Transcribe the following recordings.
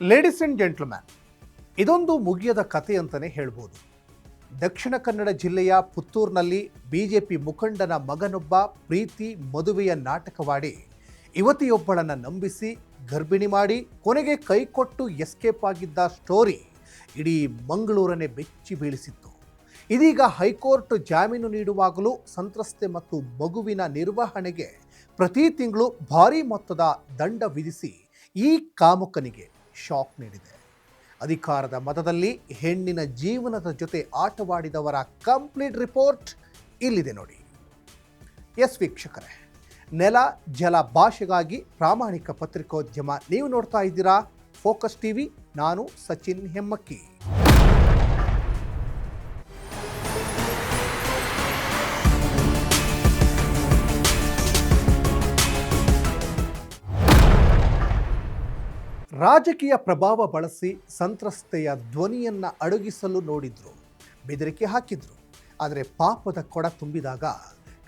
Ladies and gentleman, ಇದೊಂದು ಮುಗಿಯದ ಕಥೆ ಅಂತಲೇ ಹೇಳ್ಬೋದು. ದಕ್ಷಿಣ ಕನ್ನಡ ಜಿಲ್ಲೆಯ ಪುತ್ತೂರಿನಲ್ಲಿ ಬಿಜೆಪಿ ಮುಖಂಡನ ಮಗನೊಬ್ಬ ಪ್ರೀತಿ ಮದುವೆಯ ನಾಟಕವಾಡಿ ಯುವತಿಯೊಬ್ಬಳನ್ನು ನಂಬಿಸಿ ಗರ್ಭಿಣಿ ಮಾಡಿ ಕೊನೆಗೆ ಕೈಕೊಟ್ಟು ಎಸ್ಕೇಪ್ ಆಗಿದ್ದ ಸ್ಟೋರಿ ಇಡೀ ಮಂಗಳೂರನ್ನೇ ಬೆಚ್ಚಿ ಬೀಳಿಸಿತ್ತು. ಇದೀಗ ಹೈಕೋರ್ಟ್ ಜಾಮೀನು ನೀಡುವಾಗಲೂ ಸಂತ್ರಸ್ತೆ ಮತ್ತು ಮಗುವಿನ ನಿರ್ವಹಣೆಗೆ ಪ್ರತಿ ತಿಂಗಳು ಭಾರೀ ಮೊತ್ತದ ದಂಡ ವಿಧಿಸಿ ಈ ಕಾಮುಕನಿಗೆ ಶಾಕ್ ನೀಡಿದೆ. ಅಧಿಕಾರದ ಮದದಲ್ಲಿ ಹೆಣ್ಣಿನ ಜೀವನದ ಜೊತೆ ಆಟವಾಡಿದವರ ಕಂಪ್ಲೀಟ್ ರಿಪೋರ್ಟ್ ಇಲ್ಲಿದೆ ನೋಡಿ. ಎಸ್ ವೀಕ್ಷಕರೇ, ನೆಲ ಜಲ ಭಾಷೆಗಾಗಿ ಪ್ರಾಮಾಣಿಕ ಪತ್ರಿಕೋದ್ಯಮ ನೀವು ನೋಡ್ತಾ ಇದ್ದೀರಾ ಫೋಕಸ್ ಟಿವಿ. ನಾನು ಸಚಿನ್ ಹೆಮ್ಮಕ್ಕಿ. ರಾಜಕೀಯ ಪ್ರಭಾವ ಬಳಸಿ ಸಂತ್ರಸ್ತೆಯ ಧ್ವನಿಯನ್ನು ಅಡಗಿಸಲು ನೋಡಿದ್ರು, ಬೆದರಿಕೆ ಹಾಕಿದ್ರು. ಆದರೆ ಪಾಪದ ಕೊಡ ತುಂಬಿದಾಗ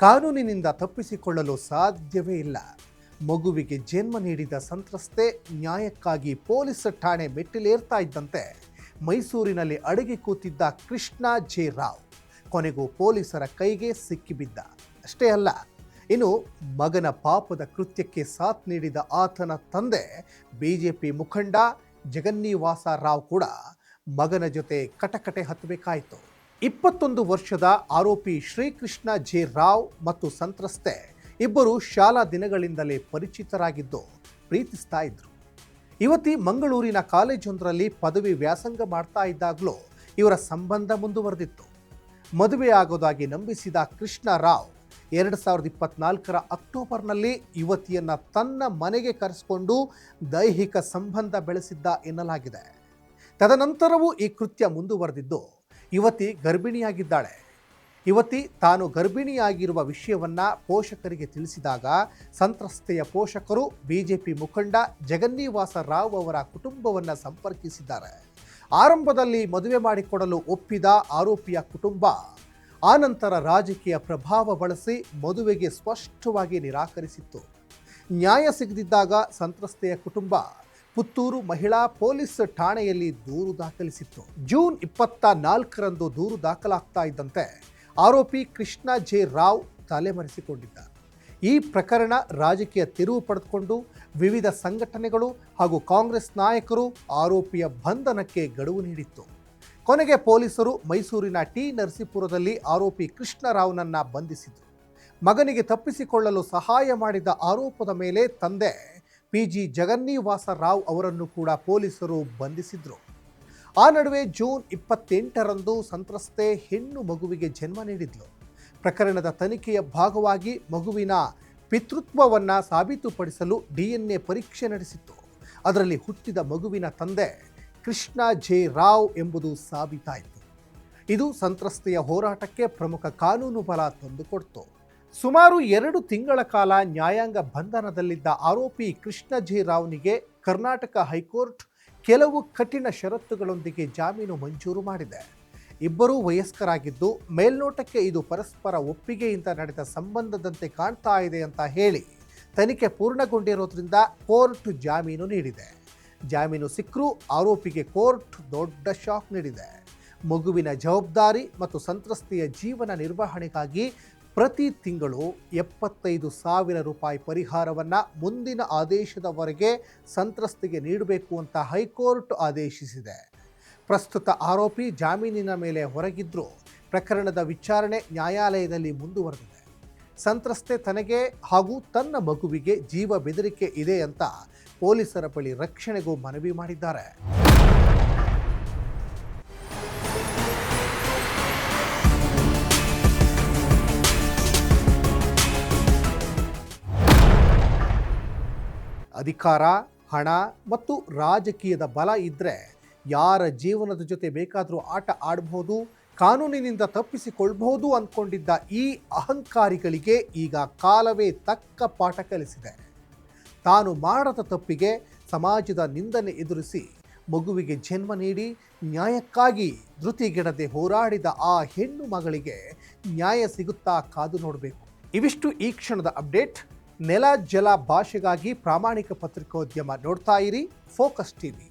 ಕಾನೂನಿನಿಂದ ತಪ್ಪಿಸಿಕೊಳ್ಳಲು ಸಾಧ್ಯವೇ ಇಲ್ಲ. ಮಗುವಿಗೆ ಜನ್ಮ ನೀಡಿದ ಸಂತ್ರಸ್ತೆ ನ್ಯಾಯಕ್ಕಾಗಿ ಪೊಲೀಸ್ ಠಾಣೆ ಮೆಟ್ಟಿಲೇರ್ತಾ ಇದ್ದಂತೆ ಮೈಸೂರಿನಲ್ಲಿ ಅಡಗಿ ಕೂತಿದ್ದ ಕೃಷ್ಣ ಜೆ ರಾವ್ ಕೊನೆಗೂ ಪೊಲೀಸರ ಕೈಗೆ ಸಿಕ್ಕಿಬಿದ್ದ. ಅಷ್ಟೇ ಅಲ್ಲ, ಇನ್ನು ಮಗನ ಪಾಪದ ಕೃತ್ಯಕ್ಕೆ ಸಾಥ್ ನೀಡಿದ ಆತನ ತಂದೆ ಬಿಜೆಪಿ ಮುಖಂಡ ಜಗನ್ನೀವಾಸ ರಾವ್ ಕೂಡ ಮಗನ ಜೊತೆ ಕಟಕಟೆ ಹತ್ತಬೇಕಾಯಿತು. 21 ವರ್ಷದ ಆರೋಪಿ ಶ್ರೀಕೃಷ್ಣ ಜೆ ರಾವ್ ಮತ್ತು ಸಂತ್ರಸ್ತೆ ಇಬ್ಬರು ಶಾಲಾ ದಿನಗಳಿಂದಲೇ ಪರಿಚಿತರಾಗಿದ್ದು ಪ್ರೀತಿಸ್ತಾ ಇದ್ರು. ಯುವತಿ ಮಂಗಳೂರಿನ ಕಾಲೇಜೊಂದರಲ್ಲಿ ಪದವಿ ವ್ಯಾಸಂಗ ಮಾಡ್ತಾ ಇದ್ದಾಗಲೂ ಇವರ ಸಂಬಂಧ ಮುಂದುವರೆದಿತ್ತು. ಮದುವೆಯಾಗೋದಾಗಿ ನಂಬಿಸಿದ ಕೃಷ್ಣ ರಾವ್ 2024 ಅಕ್ಟೋಬರ್ನಲ್ಲಿ ಯುವತಿಯನ್ನು ತನ್ನ ಮನೆಗೆ ಕರೆಸಿಕೊಂಡು ದೈಹಿಕ ಸಂಬಂಧ ಬೆಳೆಸಿದ್ದ ಎನ್ನಲಾಗಿದೆ. ತದನಂತರವೂ ಈ ಕೃತ್ಯ ಮುಂದುವರೆದಿದ್ದು ಯುವತಿ ಗರ್ಭಿಣಿಯಾಗಿದ್ದಾಳೆ. ಯುವತಿ ತಾನು ಗರ್ಭಿಣಿಯಾಗಿರುವ ವಿಷಯವನ್ನು ಪೋಷಕರಿಗೆ ತಿಳಿಸಿದಾಗ ಸಂತ್ರಸ್ತೆಯ ಪೋಷಕರು ಬಿಜೆಪಿ ಮುಖಂಡ ಜಗನ್ನೀವಾಸ ರಾವ್ ಅವರ ಕುಟುಂಬವನ್ನು ಸಂಪರ್ಕಿಸಿದ್ದಾರೆ. ಆರಂಭದಲ್ಲಿ ಮದುವೆ ಮಾಡಿಕೊಡಲು ಒಪ್ಪಿದ ಆರೋಪಿಯ ಕುಟುಂಬ ಆನಂತರ ರಾಜಕೀಯ ಪ್ರಭಾವ ಬಳಸಿ ಮದುವೆಗೆ ಸ್ಪಷ್ಟವಾಗಿ ನಿರಾಕರಿಸಿತ್ತು. ನ್ಯಾಯ ಸಿಗದಿದ್ದಾಗ ಸಂತ್ರಸ್ತೆಯ ಕುಟುಂಬ ಪುತ್ತೂರು ಮಹಿಳಾ ಪೊಲೀಸ್ ಠಾಣೆಯಲ್ಲಿ ದೂರು ದಾಖಲಿಸಿತ್ತು. ಜೂನ್ 24ರಂದು ದೂರು ದಾಖಲಾಗ್ತಾ ಇದ್ದಂತೆ ಆರೋಪಿ ಕೃಷ್ಣ ಜೆ ರಾವ್ ತಲೆಮರೆಸಿಕೊಂಡಿದ್ದ. ಈ ಪ್ರಕರಣ ರಾಜಕೀಯ ತಿರುವು ಪಡೆದುಕೊಂಡು ವಿವಿಧ ಸಂಘಟನೆಗಳು ಹಾಗೂ ಕಾಂಗ್ರೆಸ್ ನಾಯಕರು ಆರೋಪಿಯ ಬಂಧನಕ್ಕೆ ಗಡುವು ನೀಡಿತ್ತು. ಕೊನೆಗೆ ಪೊಲೀಸರು ಮೈಸೂರಿನ ಟಿ ನರಸೀಪುರದಲ್ಲಿ ಆರೋಪಿ ಕೃಷ್ಣರಾವ್ನನ್ನು ಬಂಧಿಸಿದರು. ಮಗನಿಗೆ ತಪ್ಪಿಸಿಕೊಳ್ಳಲು ಸಹಾಯ ಮಾಡಿದ ಆರೋಪದ ಮೇಲೆ ತಂದೆ PG ಜಗನ್ನೀವಾಸ ರಾವ್ ಅವರನ್ನು ಕೂಡ ಪೊಲೀಸರು ಬಂಧಿಸಿದರು. ಆ ನಡುವೆ ಜೂನ್ 28ರಂದು ಸಂತ್ರಸ್ತೆ ಹೆಣ್ಣು ಮಗುವಿಗೆ ಜನ್ಮ ನೀಡಿದ್ಲು. ಪ್ರಕರಣದ ತನಿಖೆಯ ಭಾಗವಾಗಿ ಮಗುವಿನ ಪಿತೃತ್ವವನ್ನು ಸಾಬೀತುಪಡಿಸಲು DNA ಪರೀಕ್ಷೆ ನಡೆಸಿತ್ತು. ಅದರಲ್ಲಿ ಹುಟ್ಟಿದ ಮಗುವಿನ ತಂದೆ ಕೃಷ್ಣ ಜೆ ರಾವ್ ಎಂಬುದು ಸಾಬೀತಾಯಿತು. ಇದು ಸಂತ್ರಸ್ತೆಯ ಹೋರಾಟಕ್ಕೆ ಪ್ರಮುಖ ಕಾನೂನು ಬಲ ತಂದುಕೊಡ್ತು. ಸುಮಾರು 2 ತಿಂಗಳ ಕಾಲ ನ್ಯಾಯಾಂಗ ಬಂಧನದಲ್ಲಿದ್ದ ಆರೋಪಿ ಕೃಷ್ಣ ಜೆ ರಾವ್ನಿಗೆ ಕರ್ನಾಟಕ ಹೈಕೋರ್ಟ್ ಕೆಲವು ಕಠಿಣ ಷರತ್ತುಗಳೊಂದಿಗೆ ಜಾಮೀನು ಮಂಜೂರು ಮಾಡಿದೆ. ಇಬ್ಬರೂ ವಯಸ್ಕರಾಗಿದ್ದು ಮೇಲ್ನೋಟಕ್ಕೆ ಇದು ಪರಸ್ಪರ ಒಪ್ಪಿಗೆಯಿಂದ ನಡೆದ ಸಂಬಂಧದಂತೆ ಕಾಣ್ತಾ ಇದೆ ಅಂತ ಹೇಳಿ ತನಿಖೆ ಪೂರ್ಣಗೊಂಡಿರೋದ್ರಿಂದ ಕೋರ್ಟ್ ಜಾಮೀನು ನೀಡಿದೆ. ಜಾಮೀನು ಸಿಕ್ಕರೂ ಆರೋಪಿಗೆ ಕೋರ್ಟ್ ದೊಡ್ಡ ಶಾಕ್ ನೀಡಿದೆ. ಮಗುವಿನ ಜವಾಬ್ದಾರಿ ಮತ್ತು ಸಂತ್ರಸ್ತೆಯ ಜೀವನ ನಿರ್ವಹಣೆಗಾಗಿ ಪ್ರತಿ ತಿಂಗಳು 75,000 ರೂಪಾಯಿ ಪರಿಹಾರವನ್ನು ಮುಂದಿನ ಆದೇಶದವರೆಗೆ ಸಂತ್ರಸ್ತೆಗೆ ನೀಡಬೇಕು ಅಂತ ಹೈಕೋರ್ಟ್ ಆದೇಶಿಸಿದೆ. ಪ್ರಸ್ತುತ ಆರೋಪಿ ಜಾಮೀನಿನ ಮೇಲೆ ಹೊರಗಿದ್ರೂ ಪ್ರಕರಣದ ವಿಚಾರಣೆ ನ್ಯಾಯಾಲಯದಲ್ಲಿ ಮುಂದುವರೆದಿದೆ. ಸಂತ್ರಸ್ತೆ ತನಗೆ ಹಾಗೂ ತನ್ನ ಮಗುವಿಗೆ ಜೀವ ಬೆದರಿಕೆ ಇದೆ ಅಂತ ಪೊಲೀಸರ ಬಳಿ ರಕ್ಷಣೆಗೂ ಮನವಿ ಮಾಡಿದ್ದಾರೆ. ಅಧಿಕಾರ, ಹಣ ಮತ್ತು ರಾಜಕೀಯದ ಬಲ ಇದ್ದರೆ ಯಾರ ಜೀವನದ ಜೊತೆ ಬೇಕಾದರೂ ಆಟ ಆಡಬಹುದು, ಕಾನೂನಿನಿಂದ ತಪ್ಪಿಸಿಕೊಳ್ಬಹುದು ಅಂದ್ಕೊಂಡಿದ್ದ ಈ ಅಹಂಕಾರಿಗಳಿಗೆ ಈಗ ಕಾಲವೇ ತಕ್ಕ ಪಾಠ ಕಲಿಸಿದೆ. ತಾನು ಮಾಡದ ತಪ್ಪಿಗೆ ಸಮಾಜದ ನಿಂದನೆ ಎದುರಿಸಿ ಮಗುವಿಗೆ ಜನ್ಮ ನೀಡಿ ನ್ಯಾಯಕ್ಕಾಗಿ ಧೃತಿಗೆಡದೆ ಹೋರಾಡಿದ ಆ ಹೆಣ್ಣು ಮಗಳಿಗೆ ನ್ಯಾಯ ಸಿಗುತ್ತಾ ಕಾದು ನೋಡಬೇಕು. ಇವಿಷ್ಟು ಈ ಕ್ಷಣದ ಅಪ್ಡೇಟ್. ನೆಲ ಜಲ ಭಾಷೆಗಾಗಿ ಪ್ರಾಮಾಣಿಕ ಪತ್ರಿಕೋದ್ಯಮ ನೋಡ್ತಾ ಇರಿ ಫೋಕಸ್ ಟಿವಿ.